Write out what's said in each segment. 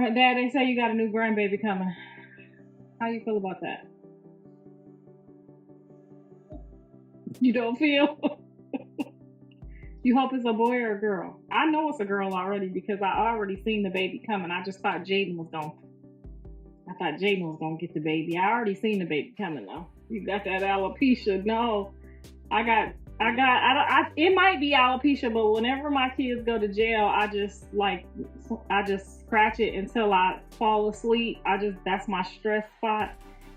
Dad, they say you got a new grandbaby coming. How you feel about that? You don't feel? You hope it's a boy or a girl? I know it's a girl already because I already seen the baby coming. I just thought Jaden was going. I thought Jaden was gonna get the baby. I already seen the baby coming though. You got that alopecia? No, it might be alopecia, but whenever my kids go to jail, I just scratch it until I fall asleep. That's my stress spot.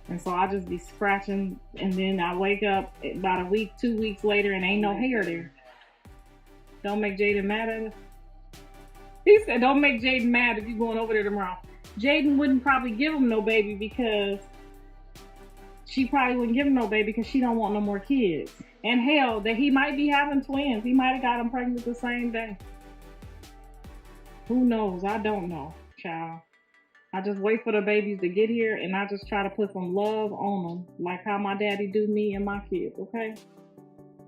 And so I just be scratching, and then I wake up about a week, 2 weeks later, and ain't no hair there. Don't make Jaden mad at us. He said, "Don't make Jaden mad if you going over there tomorrow." Jaden wouldn't probably give him no baby because she probably wouldn't give him no baby because she don't want no more kids. And hell, that he might be having twins. He might have got them pregnant the same day. Who knows? I don't know, child. I just wait for the babies to get here, and I just try to put some love on them, like how my daddy do me and my kids, okay?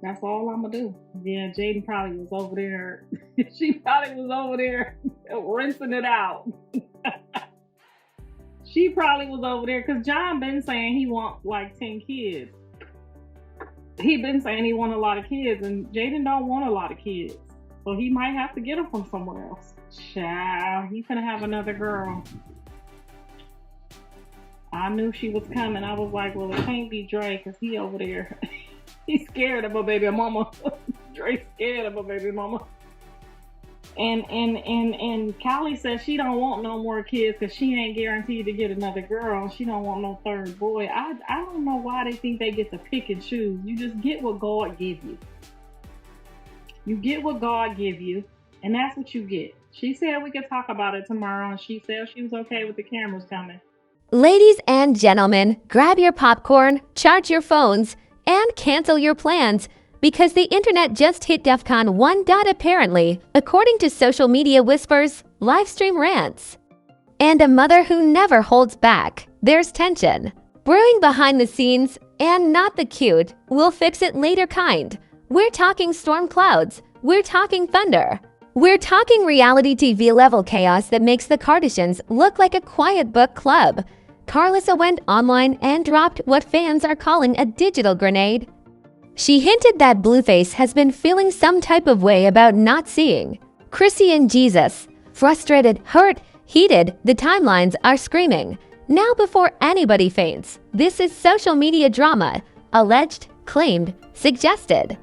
That's all I'm gonna do. Yeah, Jaden probably was over there. She probably was over there rinsing it out. She probably was over there because John been saying he wants like 10 kids. He been saying he want a lot of kids, and Jaden don't want a lot of kids. So he might have to get them from somewhere else. Child, he's gonna have another girl. I knew she was coming. I was like, well, it can't be Dre because he over there. He's scared of a baby mama. Dre's scared of a baby mama. And Callie says she don't want no more kids because she ain't guaranteed to get another girl. She don't want no third boy. I don't know why they think they get to pick and choose. You just get what God give you. You get what God give you, and that's what you get. She said we could talk about it tomorrow, and she said she was okay with the cameras coming. Ladies and gentlemen, grab your popcorn, charge your phones, and cancel your plans because the internet just hit DEFCON 1. Apparently, according to social media whispers, live stream rants, and a mother who never holds back. There's tension brewing behind the scenes, and not the cute, we'll fix it later kind. We're talking storm clouds. We're talking thunder. We're talking reality TV level chaos that makes the Kardashians look like a quiet book club. Karlissa went online and dropped what fans are calling a digital grenade. She hinted that Blueface has been feeling some type of way about not seeing Chrisean Jesus. Frustrated, hurt, heated, the timelines are screaming. Now before anybody faints, this is social media drama. Alleged, claimed, suggested.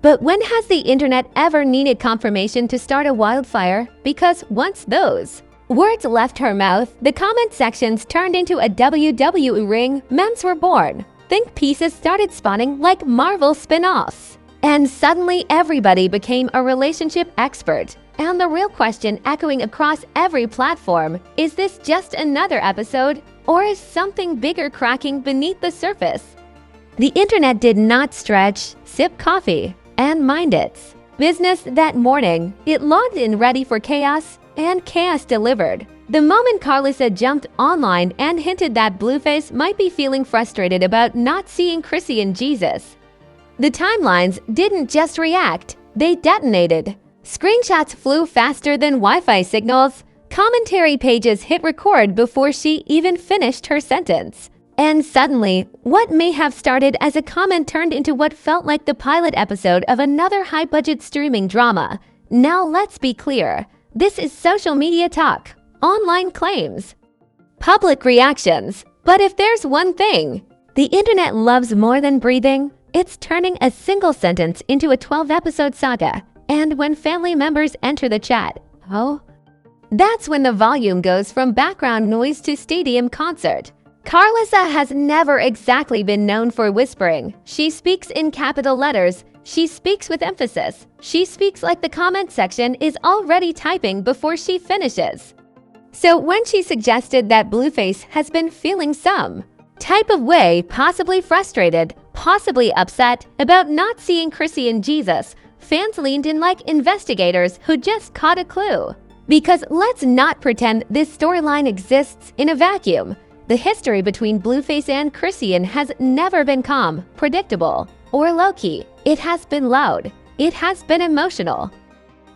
But when has the internet ever needed confirmation to start a wildfire? Because once those words left her mouth, the comment sections turned into a WWE ring, memes were born. Think pieces started spawning like Marvel spin-offs. And suddenly everybody became a relationship expert. And the real question echoing across every platform, is this just another episode? Or is something bigger cracking beneath the surface? The internet did not stretch, sip coffee, and mind its business that morning. It logged in ready for chaos, and chaos delivered. The moment Karlissa jumped online and hinted that Blueface might be feeling frustrated about not seeing Chrisean Jesus, the timelines didn't just react, they detonated. Screenshots flew faster than Wi-Fi signals. Commentary pages hit record before she even finished her sentence. And suddenly, what may have started as a comment turned into what felt like the pilot episode of another high-budget streaming drama. Now let's be clear. This is social media talk, online claims, public reactions. But if there's one thing the internet loves more than breathing, it's turning a single sentence into a 12-episode saga. And when family members enter the chat, oh, that's when the volume goes from background noise to stadium concert. Karlissa has never exactly been known for whispering. She speaks in capital letters. She speaks with emphasis. She speaks like the comment section is already typing before she finishes. So when she suggested that Blueface has been feeling some type of way, possibly frustrated, possibly upset about not seeing Chrisean Jesus, fans leaned in like investigators who just caught a clue. Because let's not pretend this storyline exists in a vacuum. The history between Blueface and Chrisean has never been calm, predictable, or low-key. It has been loud. It has been emotional.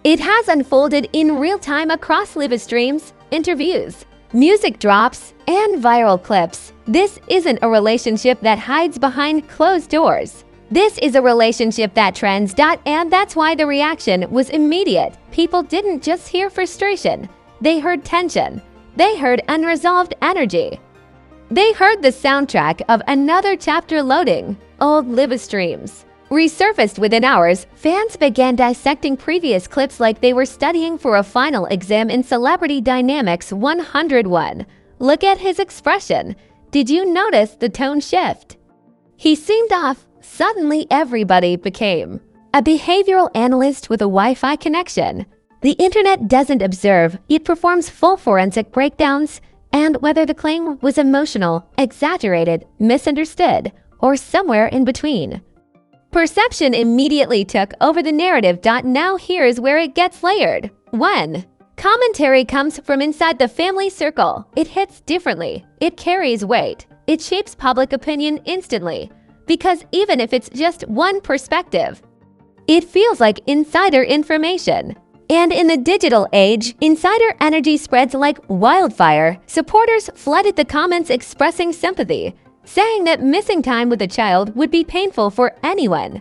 It has unfolded in real time across live streams, interviews, music drops, and viral clips. This isn't a relationship that hides behind closed doors. This is a relationship that trends. And that's why the reaction was immediate. People didn't just hear frustration. They heard tension. They heard unresolved energy. They heard the soundtrack of another chapter loading. Old live streams resurfaced within hours. Fans began dissecting previous clips like they were studying for a final exam in Celebrity Dynamics 101. Look at his expression. Did you notice the tone shift? He seemed off. Suddenly everybody became a behavioral analyst with a Wi-Fi connection. The internet doesn't observe, it performs full forensic breakdowns, and whether the claim was emotional, exaggerated, misunderstood, or somewhere in between. Perception immediately took over the narrative. Now here's where it gets layered. 1. Commentary comes from inside the family circle. It hits differently. It carries weight. It shapes public opinion instantly. Because even if it's just one perspective, it feels like insider information. And in the digital age, insider energy spreads like wildfire. Supporters flooded the comments expressing sympathy, saying that missing time with a child would be painful for anyone.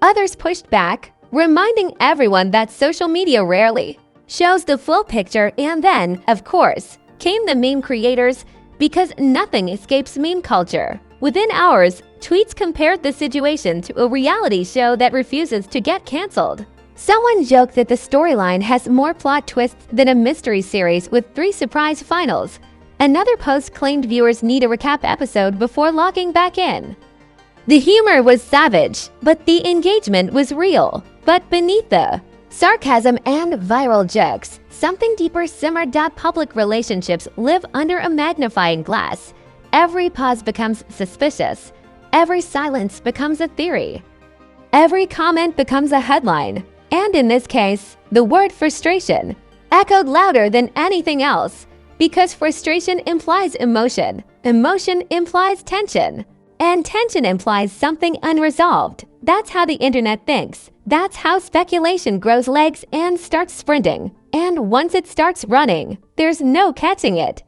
Others pushed back, reminding everyone that social media rarely shows the full picture. And then, of course, came the meme creators, because nothing escapes meme culture. Within hours, tweets compared the situation to a reality show that refuses to get canceled. Someone joked that the storyline has more plot twists than a mystery series with 3 surprise finals. Another post claimed viewers need a recap episode before logging back in. The humor was savage, but the engagement was real. But beneath the sarcasm and viral jokes, something deeper simmered. Public relationships live under a magnifying glass. Every pause becomes suspicious. Every silence becomes a theory. Every comment becomes a headline. And in this case, the word frustration echoed louder than anything else. Because frustration implies emotion. Emotion implies tension. And tension implies something unresolved. That's how the internet thinks. That's how speculation grows legs and starts sprinting. And once it starts running, there's no catching it.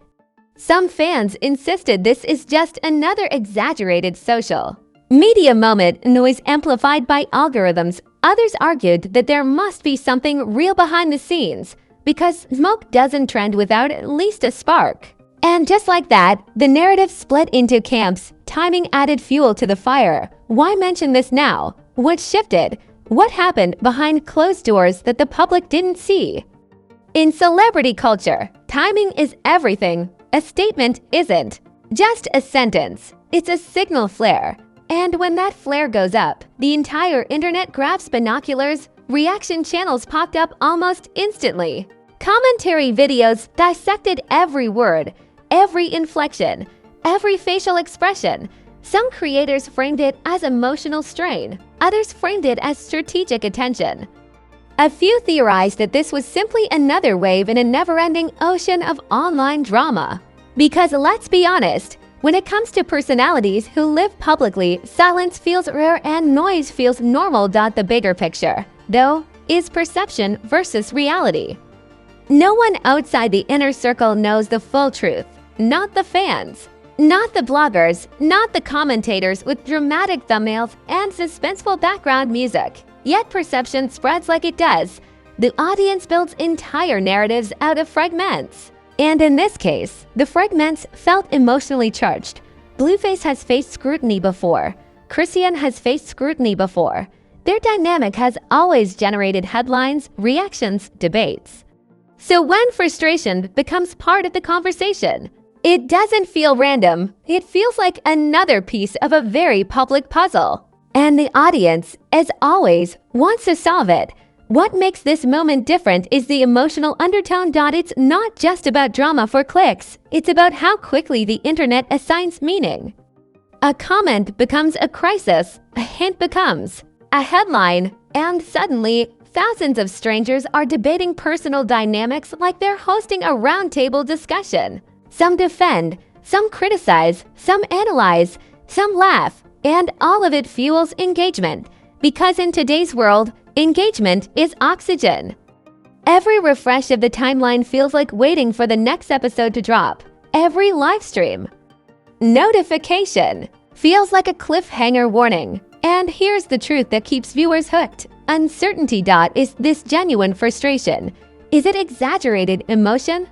Some fans insisted this is just another exaggerated social media moment, noise amplified by algorithms. Others argued that there must be something real behind the scenes, because smoke doesn't trend without at least a spark. And just like that, the narrative split into camps. Timing added fuel to the fire. Why mention this now? What shifted? What happened behind closed doors that the public didn't see? In celebrity culture, timing is everything. A statement isn't just a sentence. It's a signal flare. And when that flare goes up, the entire internet grabs binoculars. Reaction channels popped up almost instantly. Commentary videos dissected every word, every inflection, every facial expression. Some creators framed it as emotional strain. Others framed it as strategic attention. A few theorized that this was simply another wave in a never-ending ocean of online drama. Because let's be honest, when it comes to personalities who live publicly, silence feels rare and noise feels normal. The bigger picture, though, is perception versus reality. No one outside the inner circle knows the full truth. Not the fans, not the bloggers, not the commentators with dramatic thumbnails and suspenseful background music. Yet perception spreads like it does. The audience builds entire narratives out of fragments. And in this case, the fragments felt emotionally charged. Blueface has faced scrutiny before. Chrisean has faced scrutiny before. Their dynamic has always generated headlines, reactions, debates. So when frustration becomes part of the conversation, it doesn't feel random. It feels like another piece of a very public puzzle. And the audience, as always, wants to solve it. What makes this moment different is the emotional undertone. It's not just about drama for clicks. It's about how quickly the internet assigns meaning. A comment becomes a crisis, a hint becomes a headline, and suddenly, thousands of strangers are debating personal dynamics like they're hosting a roundtable discussion. Some defend, some criticize, some analyze, some laugh, and all of it fuels engagement. Because in today's world, engagement is oxygen. Every refresh of the timeline feels like waiting for the next episode to drop. Every live stream notification feels like a cliffhanger warning. And here's the truth that keeps viewers hooked. Uncertainty. Is this genuine frustration? Is it exaggerated emotion?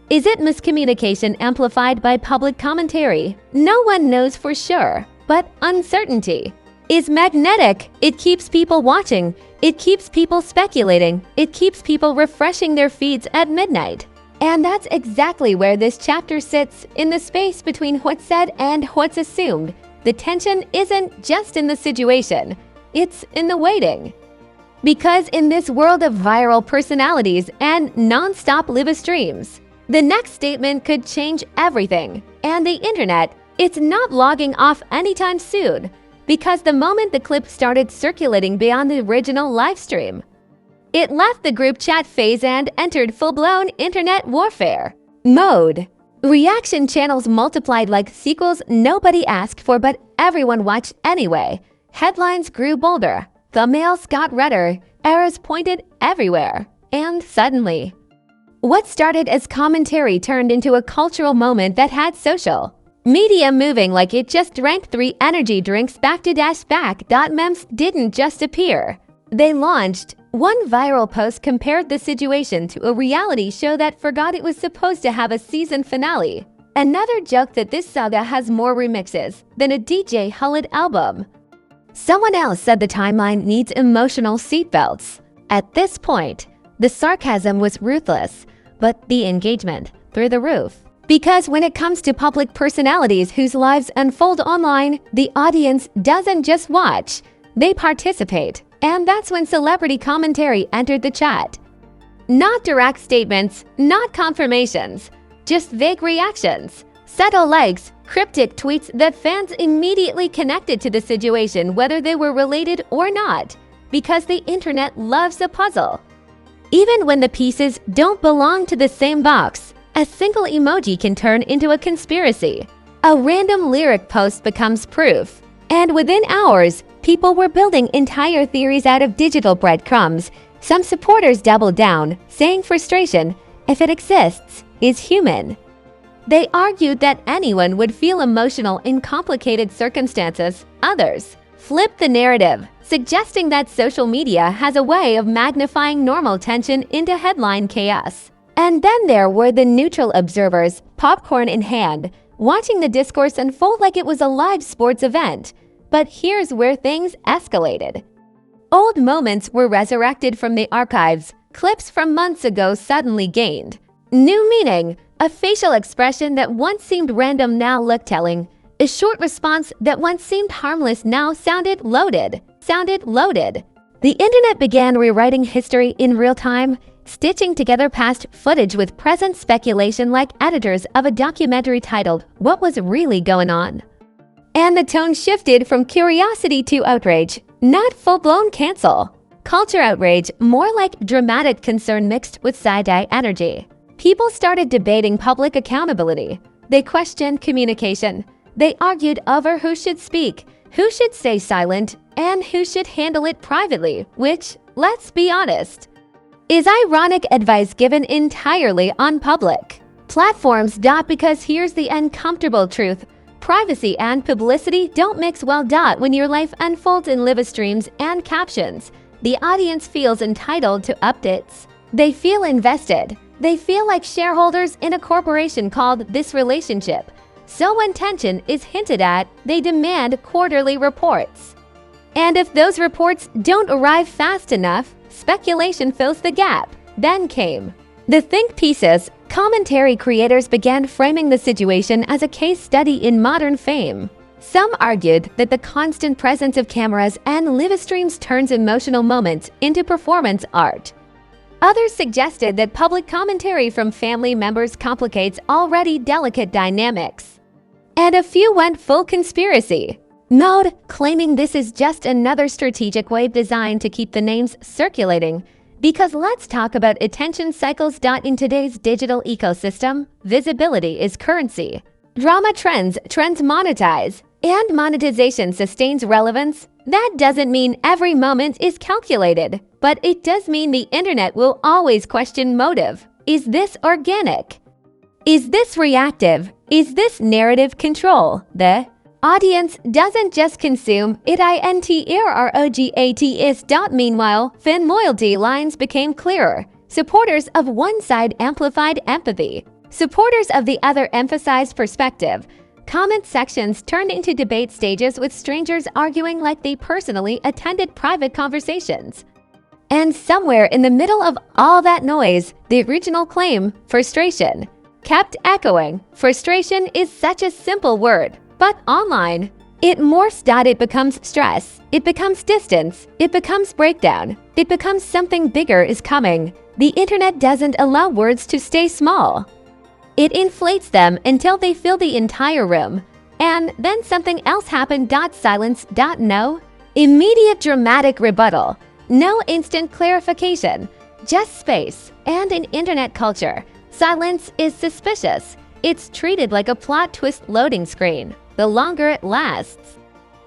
Is it miscommunication amplified by public commentary? No one knows for sure, but uncertainty is magnetic. It keeps people watching. It keeps people speculating. It keeps people refreshing their feeds at midnight. And that's exactly where this chapter sits, in the space between what's said and what's assumed. The tension isn't just in the situation, it's in the waiting. Because in this world of viral personalities and non-stop live streams, the next statement could change everything. And the internet, it's not logging off anytime soon, because the moment the clip started circulating beyond the original live stream, it left the group chat phase and entered full-blown internet warfare mode. Reaction channels multiplied like sequels nobody asked for but everyone watched anyway. Headlines grew bolder, thumbnails got redder, arrows pointed everywhere. And suddenly, what started as commentary turned into a cultural moment that had social media moving like it just drank 3 energy drinks back to dash back. Memes didn't just appear. They launched. One viral post compared the situation to a reality show that forgot it was supposed to have a season finale. Another joked that this saga has more remixes than a DJ Khaled album. Someone else said the timeline needs emotional seatbelts. At this point, the sarcasm was ruthless, but the engagement through the roof. Because when it comes to public personalities whose lives unfold online, the audience doesn't just watch, they participate. And that's when celebrity commentary entered the chat. Not direct statements, not confirmations, just vague reactions, subtle likes, cryptic tweets that fans immediately connected to the situation whether they were related or not, because the internet loves a puzzle. Even when the pieces don't belong to the same box, a single emoji can turn into a conspiracy. A random lyric post becomes proof. And within hours, people were building entire theories out of digital breadcrumbs. Some supporters doubled down, saying frustration, if it exists, is human. They argued that anyone would feel emotional in complicated circumstances. Others flipped the narrative, suggesting that social media has a way of magnifying normal tension into headline chaos. And then there were the neutral observers, popcorn in hand, watching the discourse unfold like it was a live sports event. But here's where things escalated. Old moments were resurrected from the archives. Clips from months ago suddenly gained new meaning. A facial expression that once seemed random now looked telling. A short response that once seemed harmless now sounded loaded. The internet began rewriting history in real time, stitching together past footage with present speculation like editors of a documentary titled, "What Was Really Going On?" And the tone shifted from curiosity to outrage, not full-blown cancel culture outrage, more like dramatic concern mixed with side-eye energy. People started debating public accountability. They questioned communication. They argued over who should speak, who should stay silent, and who should handle it privately, which, let's be honest, is ironic advice given entirely on public platforms. Because here's the uncomfortable truth. Privacy and publicity don't mix well. When your life unfolds in live streams and captions, the audience feels entitled to updates. They feel invested. They feel like shareholders in a corporation called This Relationship. So when tension is hinted at, they demand quarterly reports. And if those reports don't arrive fast enough, speculation fills the gap. Then came the think pieces. Commentary creators began framing the situation as a case study in modern fame. Some argued that the constant presence of cameras and live streams turns emotional moments into performance art. Others suggested that public commentary from family members complicates already delicate dynamics. And a few went full conspiracy mode, claiming this is just another strategic wave designed to keep the names circulating. Because let's talk about attention cycles. In today's digital ecosystem, visibility is currency. Drama trends monetize. and monetization sustains relevance, that doesn't mean every moment is calculated, but it does mean the internet will always question motive. Is this organic? Is this reactive? Is this narrative control? The audience doesn't just consume, it interrogates. Meanwhile, fan loyalty lines became clearer. Supporters of one side amplified empathy. Supporters of the other emphasized perspective. Comment sections turned into debate stages with strangers arguing like they personally attended private conversations. And somewhere in the middle of all that noise, the original claim, frustration, kept echoing. Frustration is such a simple word, but online, it morphs. It becomes stress, it becomes distance, it becomes breakdown, it becomes something bigger is coming. The internet doesn't allow words to stay small. It inflates them until they fill the entire room. And then something else happened. Silence. No immediate dramatic rebuttal. No instant clarification. Just space. And in internet culture, silence is suspicious. It's treated like a plot twist loading screen. The longer it lasts,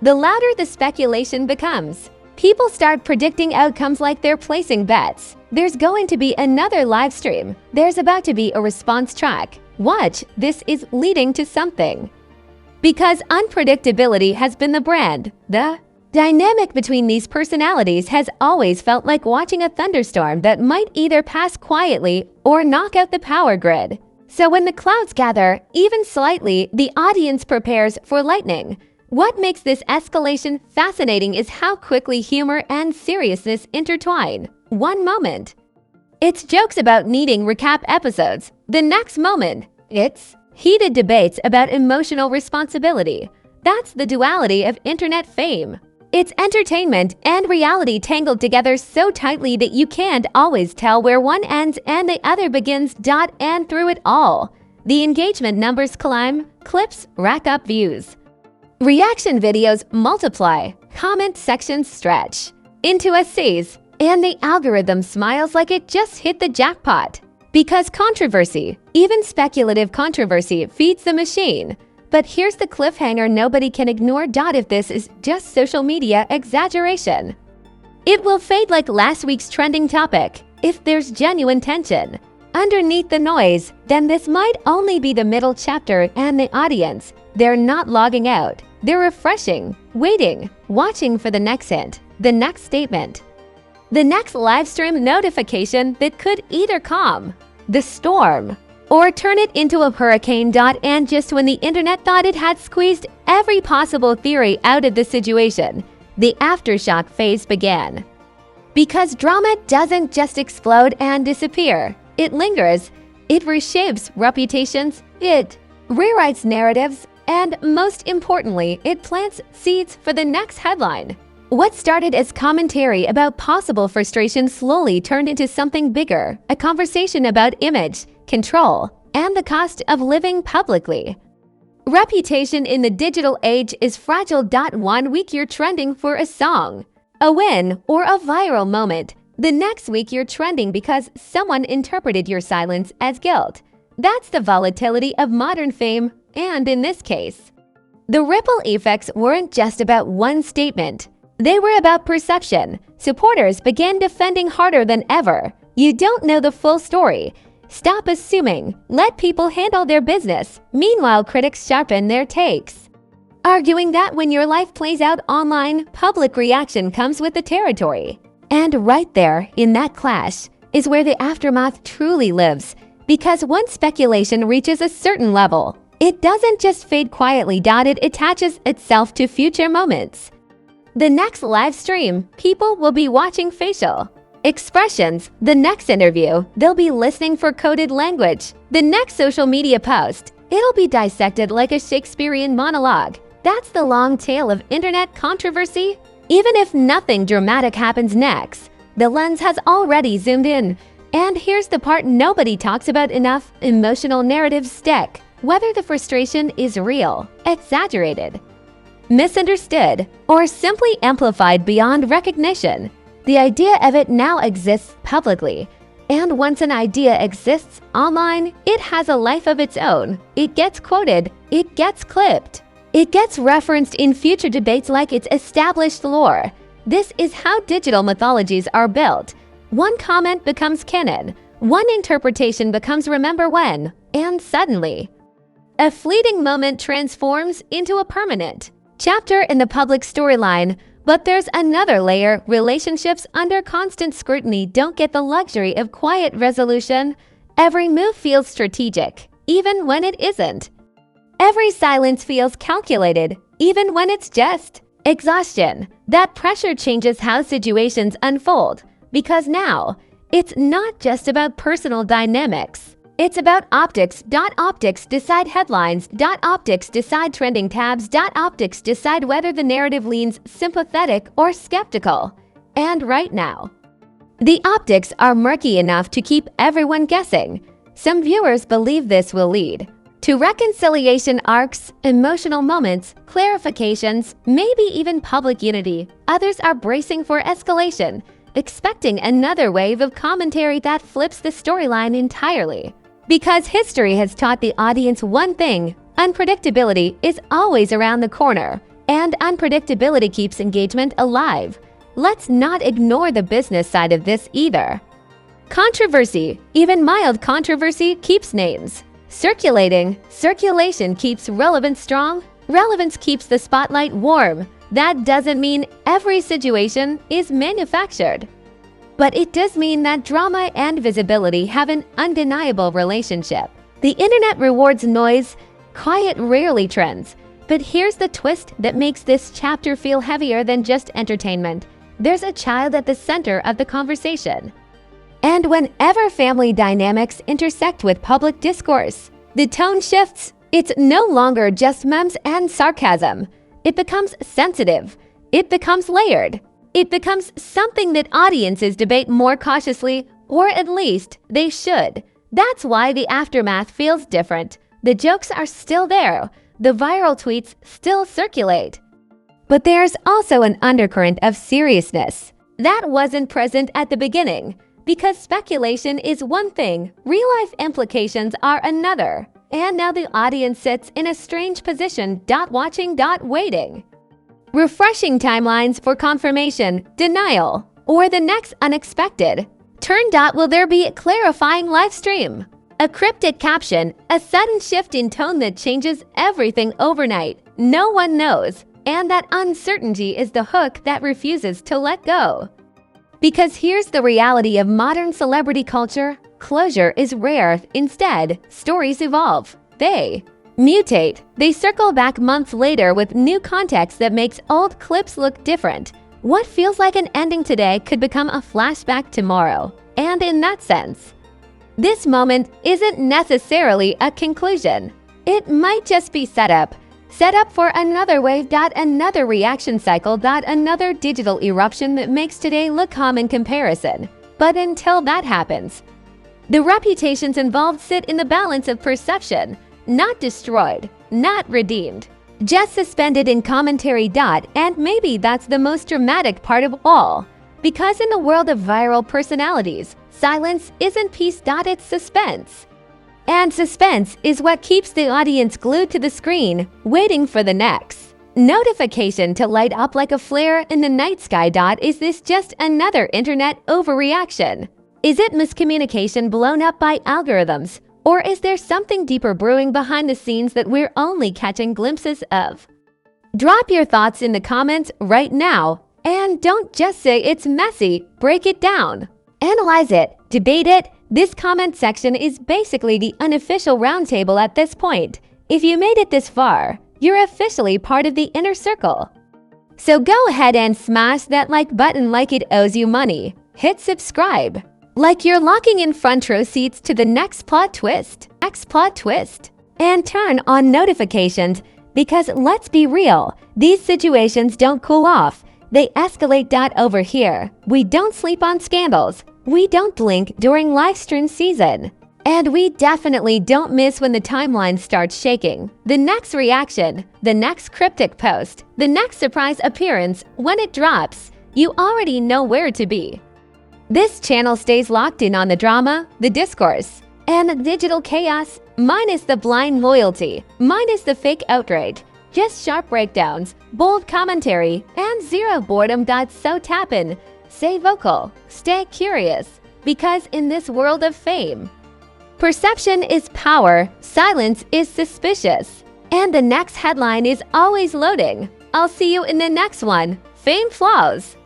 the louder the speculation becomes. People start predicting outcomes like they're placing bets. There's going to be another live stream. There's about to be a response track. Watch, this is leading to something. Because unpredictability has been the brand. The dynamic between these personalities has always felt like watching a thunderstorm that might either pass quietly or knock out the power grid. So when the clouds gather, even slightly, the audience prepares for lightning. What makes this escalation fascinating is how quickly humor and seriousness intertwine. One moment, it's jokes about needing recap episodes. The next moment, it's heated debates about emotional responsibility. That's the duality of internet fame. It's entertainment and reality tangled together so tightly that you can't always tell where one ends and the other begins. And through it all, the engagement numbers climb, clips rack up views. Reaction videos multiply, comment sections stretch into essays, and the algorithm smiles like it just hit the jackpot. Because controversy, even speculative controversy, feeds the machine. But here's the cliffhanger nobody can ignore. If this is just social media exaggeration, it will fade like last week's trending topic. If there's genuine tension underneath the noise, then this might only be the middle chapter, and the audience, they're not logging out. They're refreshing, waiting, watching for the next hint, the next statement, the next live stream notification that could either calm the storm or turn it into a hurricane. And just when the internet thought it had squeezed every possible theory out of the situation, the aftershock phase began. Because drama doesn't just explode and disappear. It lingers, it reshapes reputations, it rewrites narratives, and most importantly, it plants seeds for the next headline. What started as commentary about possible frustration slowly turned into something bigger, a conversation about image, control, and the cost of living publicly. Reputation in the digital age is fragile. 1 week you're trending for a song, a win, or a viral moment. The next week you're trending because someone interpreted your silence as guilt. That's the volatility of modern fame, and in this case, the ripple effects weren't just about one statement. They were about perception. Supporters began defending harder than ever. You don't know the full story. Stop assuming. Let people handle their business. Meanwhile, critics sharpen their takes, arguing that when your life plays out online, public reaction comes with the territory. And right there, in that clash, is where the aftermath truly lives. Because once speculation reaches a certain level, it doesn't just fade quietly. It attaches itself to future moments. The next live stream, people will be watching facial expressions. The next interview, they'll be listening for coded language. The next social media post, it'll be dissected like a Shakespearean monologue. That's the long tail of internet controversy. Even if nothing dramatic happens next, the lens has already zoomed in. And here's the part nobody talks about enough: emotional narratives stick. Whether the frustration is real, exaggerated, misunderstood, or simply amplified beyond recognition, the idea of it now exists publicly. And once an idea exists online, it has a life of its own. It gets quoted, it gets clipped, It gets referenced in future debates like it's established lore. This is how digital mythologies are built. One comment becomes canon, one interpretation becomes remember when, and suddenly, a fleeting moment transforms into a permanent chapter in the public storyline. But there's another layer. Relationships under constant scrutiny don't get the luxury of quiet resolution. Every move feels strategic, even when it isn't. Every silence feels calculated, even when it's just exhaustion. That pressure changes how situations unfold, because now, it's not just about personal dynamics. It's about optics. Optics decide headlines. Optics decide trending tabs. Optics decide whether the narrative leans sympathetic or skeptical. And right now, the optics are murky enough to keep everyone guessing. Some viewers believe this will lead to reconciliation arcs, emotional moments, clarifications, maybe even public unity. Others are bracing for escalation, expecting another wave of commentary that flips the storyline entirely. Because history has taught the audience one thing: unpredictability is always around the corner, and unpredictability keeps engagement alive. Let's not ignore the business side of this either. Controversy, even mild controversy, keeps names circulating. Circulation keeps relevance strong. Relevance keeps the spotlight warm. That doesn't mean every situation is manufactured, but it does mean that drama and visibility have an undeniable relationship. The internet rewards noise. Quiet rarely trends. But here's the twist that makes this chapter feel heavier than just entertainment. There's a child at the center of the conversation. And whenever family dynamics intersect with public discourse, the tone shifts. It's no longer just memes and sarcasm. It becomes sensitive. It becomes layered. It becomes something that audiences debate more cautiously, or at least they should. That's why the aftermath feels different. The jokes are still there. The viral tweets still circulate. But there's also an undercurrent of seriousness that wasn't present at the beginning. Because speculation is one thing, real-life implications are another. And now the audience sits in a strange position, watching, waiting. Refreshing timelines for confirmation, denial, or the next unexpected turn. Will there be a clarifying live stream? A cryptic caption, a sudden shift in tone that changes everything overnight. No one knows, and that uncertainty is the hook that refuses to let go. Because here's the reality of modern celebrity culture: closure is rare. Instead, stories evolve. They mutate. They circle back months later with new context that makes old clips look different. What feels like an ending today could become a flashback tomorrow. And in that sense, this moment isn't necessarily a conclusion. It might just be set up for another wave. Another reaction cycle. Another digital eruption that makes today look calm in comparison. But until that happens, the reputations involved sit in the balance of perception, not destroyed, not redeemed, just suspended in commentary. And maybe that's the most dramatic part of all. Because in the world of viral personalities, silence isn't peace. It's suspense. And suspense is what keeps the audience glued to the screen, waiting for the next notification to light up like a flare in the night sky. Is this just another internet overreaction? Is it miscommunication blown up by algorithms? Or is there something deeper brewing behind the scenes that we're only catching glimpses of? Drop your thoughts in the comments right now. And don't just say it's messy, break it down. Analyze it, debate it. This comment section is basically the unofficial roundtable at this point. If you made it this far, you're officially part of the inner circle. So go ahead and smash that like button like it owes you money. Hit subscribe, like you're locking in front row seats to the next plot twist. And turn on notifications, because let's be real, these situations don't cool off. They escalate. Over here, we don't sleep on scandals. We don't blink during live stream season. And we definitely don't miss when the timeline starts shaking. The next reaction, the next cryptic post, the next surprise appearance, when it drops, you already know where to be. This channel stays locked in on the drama, the discourse, and the digital chaos, minus the blind loyalty, minus the fake outrage, Just sharp breakdowns, bold commentary, and zero boredom. So tap in, stay vocal, stay curious, because in this world of fame, perception is power, silence is suspicious, and the next headline is always loading. I'll see you in the next one. Fame Flaws.